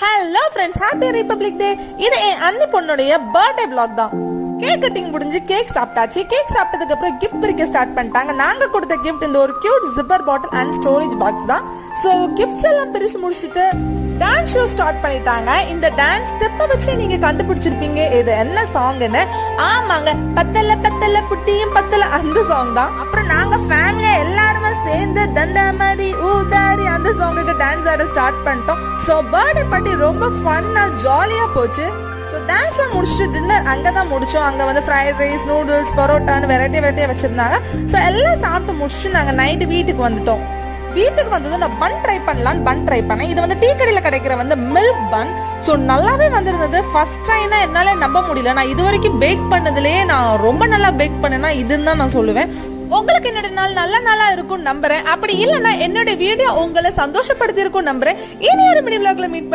Hello friends, happy republic டே. இது என் அண்ணி பொண்ணுடைய பர்த்டே vlog தான். கேக் கட்டிங் முடிஞ்சு கேக் சாப்பிட்டாச்சு. கேக் சாப்பிட்டதுக்கு அப்புறம் கிஃப்ட் பிரிக்க ஸ்டார்ட் பண்ணிட்டாங்க. நாங்க கொடுத்த கிஃப்ட் இந்த ஒரு cute zipper bottle and storage box தான். ஸோ கிஃப்ட்ஸ் எல்லாம் பிரிச்சு முடிச்சுட்டு டான்ஸ் ஷோ ஸ்டார்ட் பண்ணிட்டாங்க. இந்த டான்ஸ் ஸ்டெப்பை வச்சு நீங்க கண்டுபிடிச்சிருப்பீங்க இது என்ன சாங்னு. ஆமாங்க, பத்தல பத்தல புட்டியும் பத்தல அந்த சாங் தான். அப்புறம் நாங்க ஃபேமிலியா எல்லாருமே சேர்ந்து தண்டாமாரி ஊதாரி அந்த சாங்குக்கு டான்ஸ் ஆட ஸ்டார்ட் பண்ணிட்டோம். ஸோ பர்த்டே பார்ட்டி ரொம்ப ஃபன்னா ஜாலியா போச்சு. ஸோ டான்ஸ்லாம் முடிச்சுட்டு டின்னர் அங்கே தான் முடிச்சோம். அங்கே வந்து ஃப்ரைட் ரைஸ், நூடுல்ஸ், பரோட்டான்னு வெரைட்டியாக வச்சுருந்தாங்க. ஸோ எல்லாம் சாப்பிட்டு முடிச்சுட்டு நாங்கள் நைட்டு வீட்டுக்கு வந்துட்டோம். வீட்டுக்கு வந்ததும் நான் பன் ட்ரை பண்ணேன். இது வந்து டீ கடையில் கிடைக்கிற வந்து மில்க் பன். ஸோ நல்லாவே வந்திருந்தது. ஃபர்ஸ்ட் ட்ரைனா என்னால் நம்ப முடியல. நான் இது வரைக்கும் பேக் பண்ணதுலேயே நான் ரொம்ப நல்லா பேக் பண்ணேன்னா இதுன்னு தான் நான் சொல்லுவேன். உங்களுக்கு என்னோட நாள் நல்ல நாளா இருக்கும் நம்புறேன். அப்படி இல்லைன்னா என்னோட வீடியோ உங்களை சந்தோஷப்படுத்தி இருக்கும் நம்புறேன். இனி ஒரு மினி vlogல மீட்